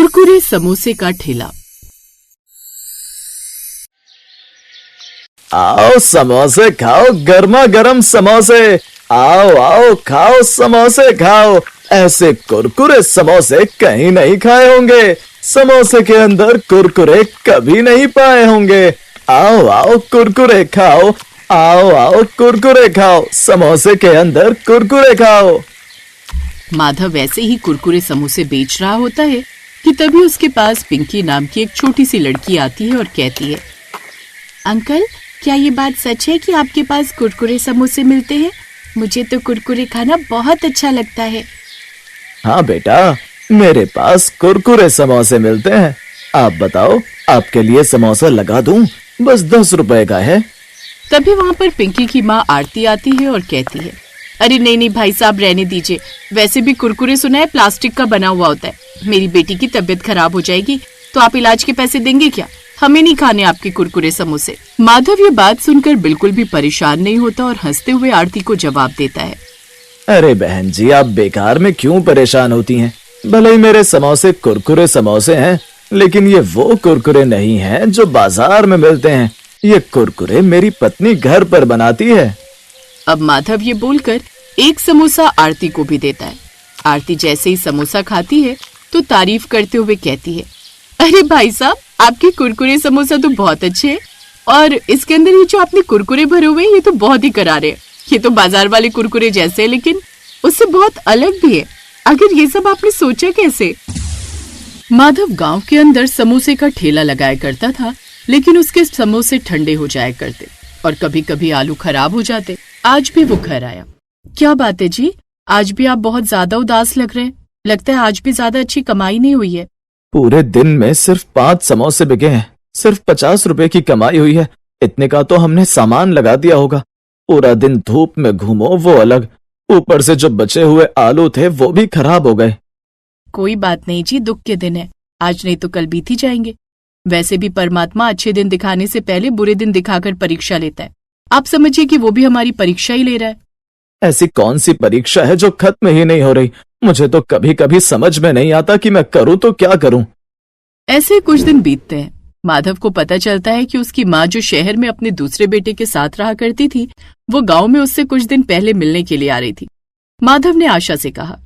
कुरकुरे समोसे का ठेला। आओ समोसे खाओ, गर्मा गर्म समोसे। आओ आओ खाओ समोसे खाओ। ऐसे कुरकुरे समोसे कहीं नहीं खाए होंगे। समोसे के अंदर कुरकुरे कभी नहीं पाए होंगे। आओ आओ कुरकुरे खाओ। आओ आओ कुरकुरे खाओ, समोसे के अंदर कुरकुरे खाओ। माधव ऐसे ही कुरकुरे समोसे बेच रहा होता है कि तभी उसके पास पिंकी नाम की एक छोटी सी लड़की आती है और कहती है, अंकल, क्या ये बात सच है कि आपके पास कुरकुरे समोसे मिलते हैं? मुझे तो कुरकुरे खाना बहुत अच्छा लगता है। हाँ बेटा, मेरे पास कुरकुरे समोसे मिलते हैं। आप बताओ, आपके लिए समोसा लगा दूं? बस 10 रुपए का है। तभी वहाँ पर पिंकी की माँ आरती आती है और कहती है, अरे नहीं नहीं भाई साहब, रहने दीजिए। वैसे भी कुरकुरे सुना है प्लास्टिक का बना हुआ होता है। मेरी बेटी की तबीयत खराब हो जाएगी तो आप इलाज के पैसे देंगे क्या? हमें नहीं खाने आपके कुरकुरे समोसे। माधव ये बात सुनकर बिल्कुल भी परेशान नहीं होता और हंसते हुए आरती को जवाब देता है, अरे बहन जी, आप बेकार में क्यों परेशान होती हैं? भले ही मेरे समोसे कुरकुरे समोसे हैं, लेकिन ये वो कुरकुरे नहीं हैं जो बाजार में मिलते हैं। ये कुरकुरे मेरी पत्नी घर पर बनाती है। अब माधव ये बोलकर एक समोसा आरती को भी देता है। आरती जैसे ही समोसा खाती है तो तारीफ करते हुए कहती है, अरे भाई साहब, आपके कुरकुरे समोसा तो बहुत अच्छे हैं और इसके अंदर ये जो आपने कुरकुरे भरे हुए हैं ये तो बहुत ही करारे हैं। ये तो बाजार वाले कुरकुरे जैसे हैं, लेकिन उससे बहुत अलग भी है। आखिर ये सब आपने सोचा कैसे? माधव गांव के अंदर समोसे का ठेला लगाया करता था, लेकिन उसके समोसे ठंडे हो जाया करते और कभी कभी आलू खराब हो जाते। आज भी वो घर आया। क्या बात है जी, आज भी आप बहुत ज्यादा उदास लग रहे हैं। लगता है आज भी ज्यादा अच्छी कमाई नहीं हुई है। पूरे दिन में सिर्फ 5 समोसे बिके हैं। सिर्फ 50 रुपए की कमाई हुई है। इतने का तो हमने सामान लगा दिया होगा। पूरा दिन धूप में घूमो वो अलग, ऊपर से जो बचे हुए आलू थे वो भी खराब हो गए। कोई बात नहीं जी, दुख के दिन है। आज नहीं तो कल बीत ही जाएंगे। वैसे भी परमात्मा अच्छे दिन दिखाने से पहले बुरे दिन दिखाकर परीक्षा लेता है। आप समझिए कि वो भी हमारी परीक्षा ही ले रहा है। ऐसी कौन सी परीक्षा है जो खत्म ही नहीं हो रही? मुझे तो कभी कभी समझ में नहीं आता कि मैं करूं तो क्या करूं। ऐसे कुछ दिन बीतते हैं। माधव को पता चलता है कि उसकी माँ जो शहर में अपने दूसरे बेटे के साथ रहा करती थी, वो गांव में उससे कुछ दिन पहले मिलने के लिए आ रही थी। माधव ने आशा से कहा,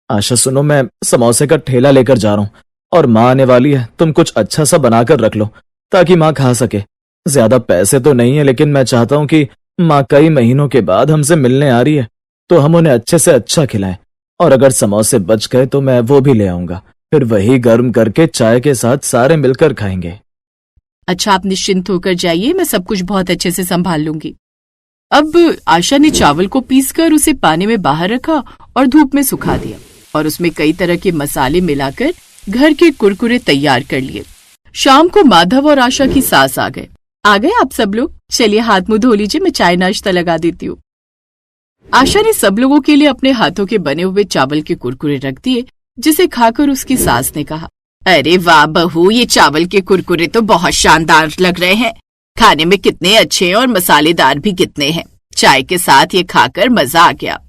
आशा सुनो, मैं समोसे का ठेला लेकर जा रहा हूँ और माँ आने वाली है। तुम कुछ अच्छा सा बनाकर रख लो ताकि माँ खा सके। ज्यादा पैसे तो नहीं है, लेकिन मैं चाहता हूँ कि माँ कई महीनों के बाद हमसे मिलने आ रही है तो हम उन्हें अच्छे से अच्छा खिलाएं। और अगर समोसे बच गए तो मैं वो भी ले आऊंगा। फिर वही गर्म करके चाय के साथ सारे मिलकर खाएंगे। अच्छा, आप निश्चिंत होकर जाइए, मैं सब कुछ बहुत अच्छे से संभाल लूंगी। अब आशा ने चावल को पीसकर उसे पानी में बाहर रखा और धूप में सुखा दिया और उसमें कई तरह के मसाले मिलाकर घर के कुरकुरे तैयार कर लिए। शाम को माधव और आशा की सास आ गए आप सब लोग? चलिए हाथ मुंह धो लीजिए, मैं चाय नाश्ता लगा देती हूँ। आशा ने सब लोगों के लिए अपने हाथों के बने हुए चावल के कुरकुरे रख दिए, जिसे खाकर उसकी सास ने कहा, अरे वाह बहू, ये चावल के कुरकुरे तो बहुत शानदार लग रहे हैं। खाने में कितने अच्छे हैं और मसालेदार भी कितने हैं। चाय के साथ ये खाकर मजा आ गया।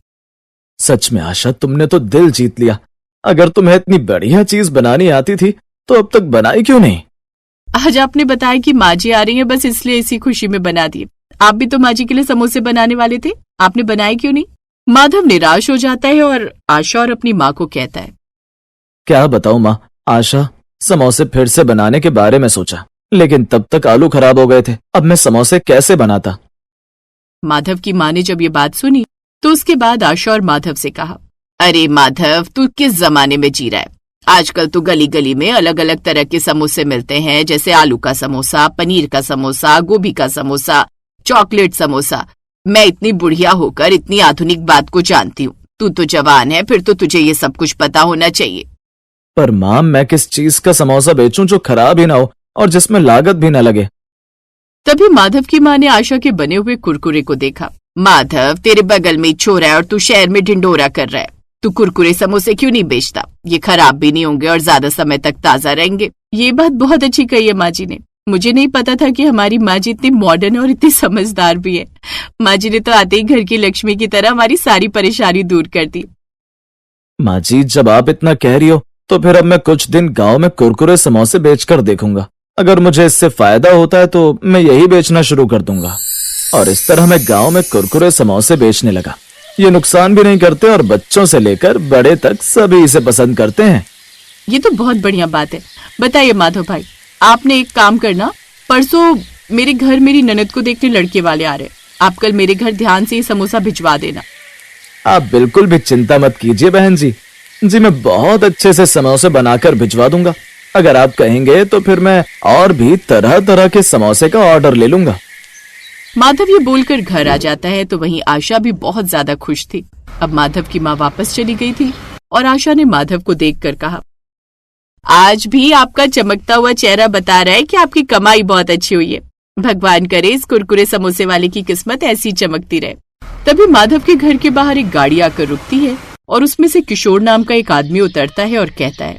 सच में आशा, तुमने तो दिल जीत लिया। अगर तुम्हें इतनी बढ़िया चीज बनानी आती थी तो अब तक बनाई क्यों नहीं? आज आपने बताया कि माँ जी आ रही है, बस इसलिए इसी खुशी में बना दिए। आप भी तो माँ जी के लिए समोसे बनाने वाले थे, आपने बनाए क्यों नहीं? माधव निराश हो जाता है और आशा और अपनी माँ को कहता है, क्या बताऊं माँ, आशा, समोसे फिर से बनाने के बारे में सोचा, लेकिन तब तक आलू खराब हो गए थे। अब मैं समोसे कैसे बनाता? माधव की माँ ने जब ये बात सुनी तो उसके बाद आशा और माधव से कहा, अरे माधव, तू किस जमाने में जी रहा है? आजकल तो गली गली में अलग अलग तरह के समोसे मिलते हैं, जैसे आलू का समोसा, पनीर का समोसा, गोभी का समोसा, चॉकलेट समोसा। मैं इतनी बुढ़िया होकर इतनी आधुनिक बात को जानती हूँ। तू तो जवान है, फिर तो तुझे ये सब कुछ पता होना चाहिए। पर माँ, मैं किस चीज का समोसा बेचूं जो खराब ही ना हो और जिसमें लागत भी ना लगे? तभी माधव की माँ ने आशा के बने हुए कुरकुरे को देखा। माधव, तेरे बगल में छोरा है और तू शहर में ढिंडोरा कर रहा है। तू कुरकुरे समोसे क्यों नहीं बेचता? ये खराब भी नहीं होंगे और ज्यादा समय तक ताजा रहेंगे। ये बात बहुत अच्छी कही है माँ जी ने। मुझे नहीं पता था कि हमारी माँ जी इतनी मॉडर्न और इतनी समझदार भी है। माँ जी ने तो आते ही घर की लक्ष्मी की तरह हमारी सारी परेशानी दूर कर दी। माँ जी, जब आप इतना कह रही हो तो फिर अब मैं कुछ दिन गांव में कुरकुरे समोसे बेचकर देखूंगा। अगर मुझे इससे फायदा होता है तो मैं यही बेचना शुरू कर दूंगा। और इस तरह मैं गांव में कुरकुरे समोसे बेचने लगा। ये नुकसान भी नहीं करते और बच्चों से लेकर बड़े तक सभी इसे पसंद करते हैं। ये तो बहुत बढ़िया बात है। बताइए माधव भाई, आपने एक काम करना, परसों मेरे घर मेरी ननद को देखने लड़के वाले आ रहे, आप कल मेरे घर ध्यान से ये समोसा भिजवा देना। आप बिल्कुल भी चिंता मत कीजिए बहन जी। जी मैं बहुत अच्छे से समोसे बनाकर भिजवा दूंगा। अगर आप कहेंगे तो फिर मैं और भी तरह तरह के समोसे का ऑर्डर ले लूंगा। माधव ये बोलकर घर आ जाता है तो वहीं आशा भी बहुत ज्यादा खुश थी। अब माधव की माँ वापस चली गई थी और आशा ने माधव को देखकर कहा, आज भी आपका चमकता हुआ चेहरा बता रहा है कि आपकी कमाई बहुत अच्छी हुई है। भगवान करे इस कुरकुरे समोसे वाले की किस्मत ऐसी चमकती रहे। तभी माधव के घर के बाहर एक गाड़ी आकर रुकती है और उसमें से किशोर नाम का एक आदमी उतरता है और कहता है,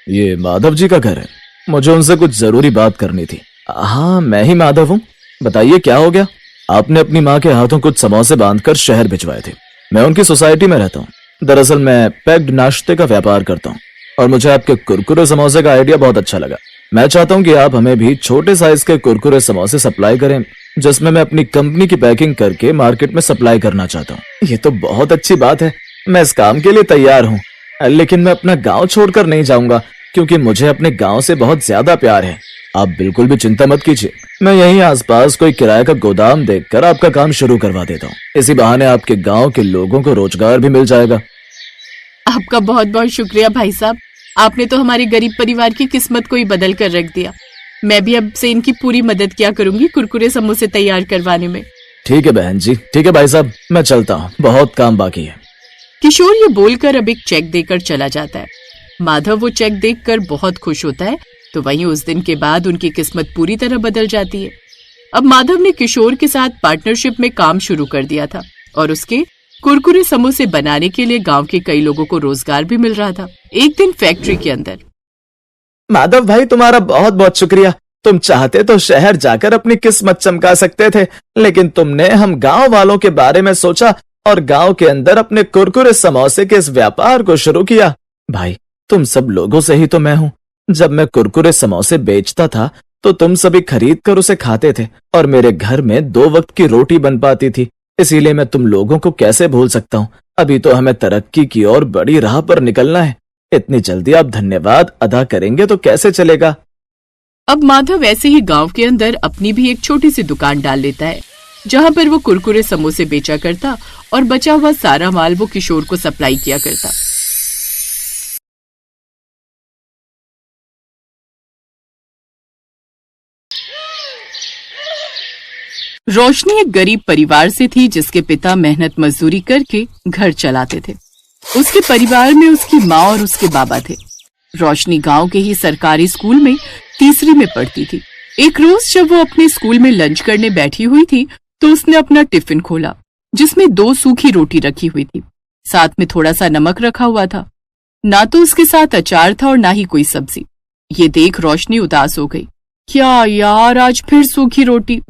ये माधव जी का घर है, मुझे उनसे कुछ जरूरी बात करनी थी। हाँ मैं ही माधव हूँ, बताइए क्या हो गया। आपने अपनी माँ के हाथों कुछ समोसे बांधकर शहर भिजवाए थे। मैं उनकी सोसाइटी में रहता हूँ। दरअसल मैं पैक्ड नाश्ते का व्यापार करता हूँ और मुझे आपके कुरकुरे समोसे का आइडिया बहुत अच्छा लगा। मैं चाहता हूँ कि आप हमें भी छोटे साइज के कुरकुरे समोसे सप्लाई करें, जिसमें मैं अपनी कंपनी की पैकिंग करके मार्केट में सप्लाई करना चाहता हूँ। ये तो बहुत अच्छी बात है, मैं इस काम के लिए तैयार हूँ। लेकिन मैं अपना गांव छोड़कर नहीं जाऊंगा, क्योंकि मुझे अपने गांव से बहुत ज्यादा प्यार है। आप बिल्कुल भी चिंता मत कीजिए, मैं यहीं आसपास कोई किराए का गोदाम देखकर आपका काम शुरू करवा देता हूँ। इसी बहाने आपके गांव के लोगों को रोजगार भी मिल जाएगा। आपका बहुत बहुत शुक्रिया भाई साहब, आपने तो हमारे गरीब परिवार की किस्मत को ही बदल कर रख दिया। मैं भी अब से इनकी पूरी मदद किया करूंगी कुरकुरे समोसे तैयार करवाने में। ठीक है बहन जी, ठीक है भाई साहब, मैं चलता हूँ, बहुत काम बाकी है। किशोर ये बोलकर अब एक चेक देकर चला जाता है। माधव वो चेक देखकर बहुत खुश होता है। तो वहीं उस दिन के बाद उनकी किस्मत पूरी तरह बदल जाती है। अब माधव ने किशोर के साथ पार्टनरशिप में काम शुरू कर दिया था और उसके कुरकुरे समोसे बनाने के लिए गांव के कई लोगों को रोजगार भी मिल रहा था। एक दिन फैक्ट्री के अंदर, माधव भाई तुम्हारा बहुत बहुत शुक्रिया। तुम चाहते तो शहर जाकर अपनी किस्मत चमका सकते थे, लेकिन तुमने हम गांव वालों के बारे में सोचा और गांव के अंदर अपने कुरकुरे समोसे के इस व्यापार को शुरू किया। भाई तुम सब लोगों से ही तो मैं हूँ। जब मैं कुरकुरे समोसे बेचता था तो तुम सभी खरीद कर उसे खाते थे और मेरे घर में 2 वक्त की रोटी बन पाती थी। इसीलिए मैं तुम लोगों को कैसे भूल सकता हूँ। अभी तो हमें तरक्की की और बड़ी राह पर निकलना है। इतनी जल्दी आप धन्यवाद अदा करेंगे तो कैसे चलेगा। अब माधव ऐसे ही गांव के अंदर अपनी भी एक छोटी सी दुकान डाल लेता है, जहां पर वो कुरकुरे समोसे बेचा करता और बचा हुआ सारा माल वो किशोर को सप्लाई किया करता। रोशनी एक गरीब परिवार से थी, जिसके पिता मेहनत मजदूरी करके घर चलाते थे। उसके परिवार में उसकी माँ और उसके बाबा थे। रोशनी गांव के ही सरकारी स्कूल में तीसरी में पढ़ती थी। एक रोज जब वो अपने स्कूल में लंच करने बैठी हुई थी तो उसने अपना टिफिन खोला, जिसमें 2 सूखी रोटी रखी हुई थी, साथ में थोड़ा सा नमक रखा हुआ था। ना तो उसके साथ अचार था और ना ही कोई सब्जी। ये देख रोशनी उदास हो गई। क्या यार, आज फिर सूखी रोटी।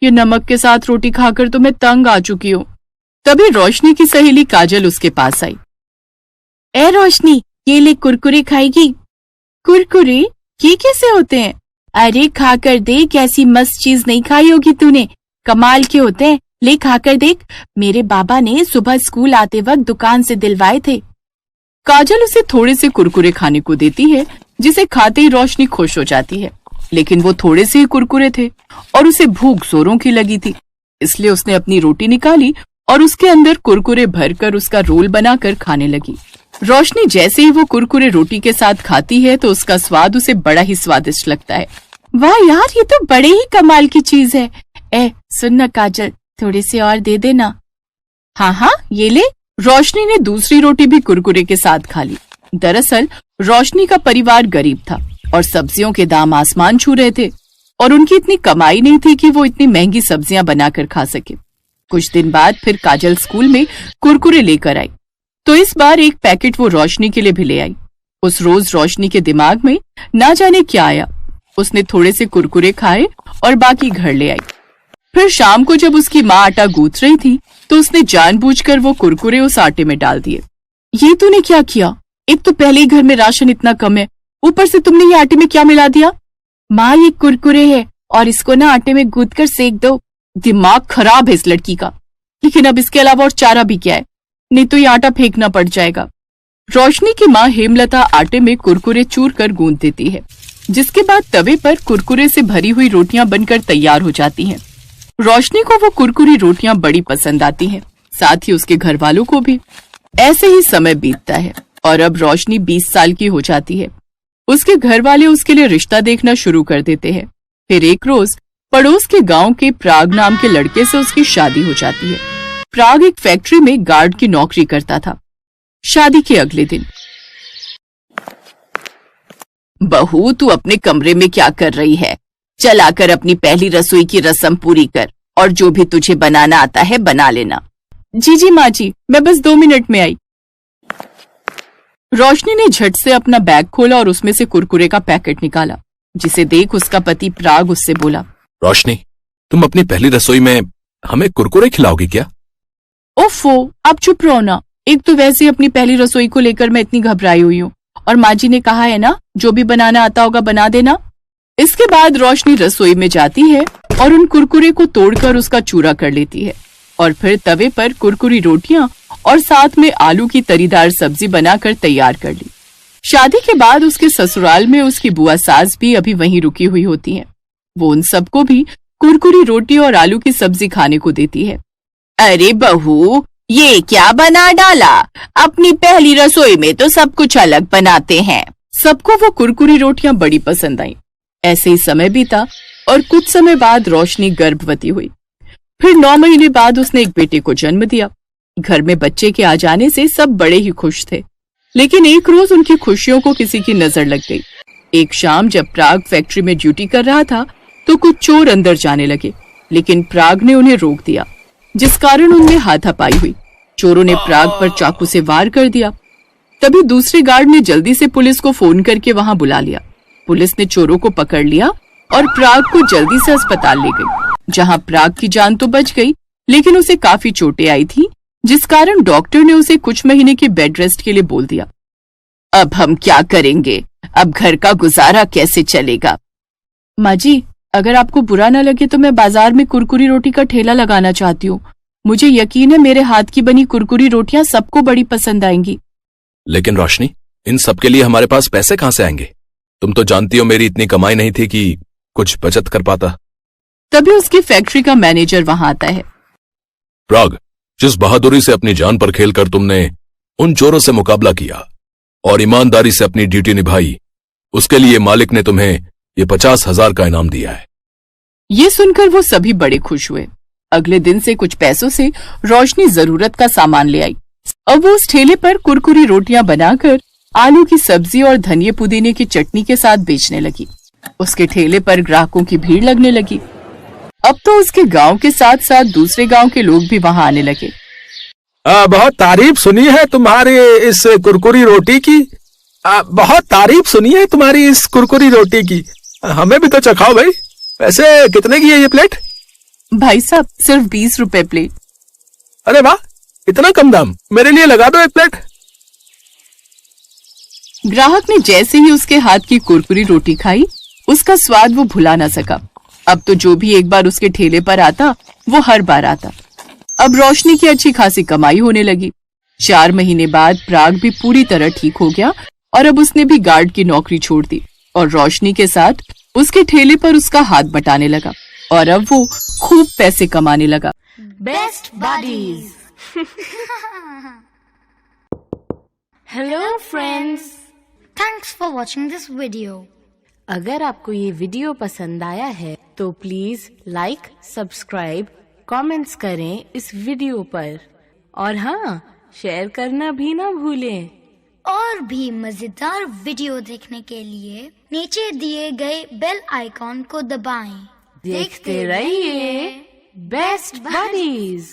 ये नमक के साथ रोटी खाकर तो मैं तंग आ चुकी हूँ। तभी रोशनी की सहेली काजल उसके पास आई। ए रोशनी, ये ले कुरकुरे खाएगी। कुरकुरे? ये कैसे होते हैं? अरे खाकर देख, ऐसी मस्त चीज नहीं खाई होगी तूने। कमाल के होते हैं, ले खाकर देख। मेरे बाबा ने सुबह स्कूल आते वक्त दुकान से दिलवाए थे। काजल उसे थोड़े से कुरकुरे खाने को देती है, जिसे खाते ही रोशनी खुश हो जाती है। लेकिन वो थोड़े से ही कुरकुरे थे और उसे भूख जोरों की लगी थी, इसलिए उसने अपनी रोटी निकाली और उसके अंदर कुरकुरे भरकर उसका रोल बनाकर खाने लगी। रोशनी जैसे ही वो कुरकुरे रोटी के साथ खाती है तो उसका स्वाद उसे बड़ा ही स्वादिष्ट लगता है। वाह यार, ये तो बड़े ही कमाल की चीज है। ए सुन ना काजल, थोड़े से और दे देना। हाँ हाँ, ये ले। रोशनी ने दूसरी रोटी भी कुरकुरे के साथ खा ली। दरअसल रोशनी का परिवार गरीब था और सब्जियों के दाम आसमान छू रहे थे और उनकी इतनी कमाई नहीं थी कि वो इतनी महंगी सब्जियां बनाकर खा सके। कुछ दिन बाद फिर काजल स्कूल में कुरकुरे लेकर आई, तो इस बार एक पैकेट वो रोशनी के लिए भी ले आई। उस रोज रोशनी के दिमाग में ना जाने क्या आया, उसने थोड़े से कुरकुरे खाए और बाकी घर ले आई। फिर शाम को जब उसकी माँ आटा गूंथ रही थी तो उसने जानबूझकर वो कुरकुरे उस आटे में डाल दिए। ये तूने क्या किया? एक तो पहले ही घर में राशन इतना कम है, ऊपर से तुमने ये आटे में क्या मिला दिया? माँ ये कुरकुरे है और इसको ना आटे में गूंथ कर सेक दो। दिमाग खराब है इस लड़की का। लेकिन अब इसके अलावा और चारा भी क्या है, नहीं तो ये आटा फेंकना पड़ जाएगा। रोशनी की माँ हेमलता आटे में कुरकुरे चूर कर गूंथ देती है, जिसके बाद तवे पर कुरकुरे से भरी हुई रोटियां बनकर तैयार हो जाती हैं। रोशनी को वो कुरकुरी रोटियां बड़ी पसंद आती हैं, साथ ही उसके घर वालों को भी। ऐसे ही समय बीतता है और अब रोशनी 20 साल की हो जाती है। उसके घर वाले उसके लिए रिश्ता देखना शुरू कर देते हैं। फिर एक रोज पड़ोस के गांव के प्राग नाम के लड़के से उसकी शादी हो जाती है। प्राग एक फैक्ट्री में गार्ड की नौकरी करता था। शादी के अगले दिन, बहू तू अपने कमरे में क्या कर रही है? चल आकर अपनी पहली रसोई की रस्म पूरी कर और जो भी तुझे बनाना आता है बना लेना। जी माँ जी, मैं बस 2 मिनट में आई। रोशनी ने झट से अपना बैग खोला और उसमें से कुरकुरे का पैकेट निकाला, जिसे देख उसका पति प्राग उससे बोला, रोशनी, तुम अपनी पहली रसोई में हमें कुरकुरे खिलाओगी क्या? ओफो, आप चुप रहो ना। एक तो वैसे अपनी पहली रसोई को लेकर मैं इतनी घबराई हुई हूँ, और माँ जी ने कहा है ना जो भी बनाना आता होगा बना देना। इसके बाद रोशनी रसोई में जाती है और उन कुरकुरे को तोड़कर उसका चूरा कर लेती है और फिर तवे पर कुरकुरी रोटियां और साथ में आलू की तरीदार सब्जी बनाकर तैयार कर ली। शादी के बाद उसके ससुराल में उसकी बुआ सास भी अभी वहीं रुकी हुई होती हैं। वो उन सबको भी कुरकुरी रोटी और आलू की सब्जी खाने को देती है। अरे बहू, ये क्या बना डाला? अपनी पहली रसोई में तो सब कुछ अलग बनाते हैं। सबको वो कुरकुरी रोटियां बड़ी पसंद आई। ऐसे ही समय बीता और कुछ समय बाद रोशनी गर्भवती हुई। फिर 9 महीने बाद उसने एक बेटे को जन्म दिया। घर में बच्चे के आ जाने से सब बड़े ही खुश थे, लेकिन एक रोज उनकी खुशियों को किसी की नजर लग गई। एक शाम जब प्राग फैक्ट्री में ड्यूटी कर रहा था तो कुछ चोर अंदर जाने लगे, लेकिन प्राग ने उन्हें रोक दिया, जिस कारण उनमें हाथापाई हुई। चोरों ने प्राग पर चाकू से वार कर दिया। तभी दूसरे गार्ड ने जल्दी से पुलिस को फोन करके वहां बुला लिया। पुलिस ने चोरों को पकड़ लिया और प्राग को जल्दी से अस्पताल ले गई, जहां प्राग की जान तो बच गई, लेकिन उसे काफी चोटें आई थी, जिस कारण डॉक्टर ने उसे कुछ महीने की बेड रेस्ट के लिए बोल दिया। अब हम क्या करेंगे? अब घर का गुजारा कैसे चलेगा? माँ जी, अगर आपको बुरा न लगे तो मैं बाजार में कुरकुरी रोटी का ठेला लगाना चाहती हूँ। मुझे यकीन है मेरे हाथ की बनी कुरकुरी रोटियां सबको बड़ी पसंद आएंगी। लेकिन रोशनी, इन सब के लिए हमारे पास पैसे कहाँ से आएंगे? तुम तो जानती हो मेरी इतनी कमाई नहीं थी कि कुछ बचत कर पाता। तभी उसकी फैक्ट्री का मैनेजर वहां आता है। प्राग, जिस बहादुरी से अपनी जान पर खेलकर तुमने उन चोरों से मुकाबला किया और ईमानदारी से अपनी ड्यूटी निभाई, उसके लिए मालिक ने तुम्हें ये 50,000 का इनाम दिया है। ये सुनकर वो सभी बड़े खुश हुए। अगले दिन से कुछ पैसों से रोशनी जरूरत का सामान ले आई। अब वो उस ठेले पर कुरकुरी रोटियां बनाकर आलू की सब्जी और धनिये पुदीने की चटनी के साथ बेचने लगी। उसके ठेले पर ग्राहकों की भीड़ लगने लगी। अब तो उसके गांव के साथ साथ दूसरे गांव के लोग भी वहां आने लगे। बहुत तारीफ सुनी है तुम्हारी इस कुरकुरी रोटी की। बहुत तारीफ सुनी है तुम्हारी इस कुरकुरी रोटी की। हमें भी तो चखाओ भाई। वैसे कितने की है ये प्लेट? भाई साहब, सिर्फ 20 रुपए प्लेट। अरे वाह, इतना कम दाम। मेरे लिए लगा दो एक प्लेट। ग्राहक ने जैसे ही उसके हाथ की कुरकुरी रोटी खाई, उसका स्वाद वो भुला ना सका। अब तो जो भी एक बार उसके ठेले पर आता, वो हर बार आता। अब रोशनी की अच्छी खासी कमाई होने लगी। 4 महीने बाद प्राग भी पूरी तरह ठीक हो गया और अब उसने भी गार्ड की नौकरी छोड़ दी और रोशनी के साथ उसके ठेले पर उसका हाथ बटाने लगा और अब वो खूब पैसे कमाने लगा। Best buddies. Hello friends, thanks for watching this video. अगर आपको ये वीडियो पसंद आया है तो प्लीज लाइक, सब्सक्राइब, कमेंट्स करें इस वीडियो पर और हाँ, शेयर करना भी ना भूलें। और भी मजेदार वीडियो देखने के लिए नीचे दिए गए बेल आइकॉन को दबाएं। देखते रहिए बेस्ट बडीज।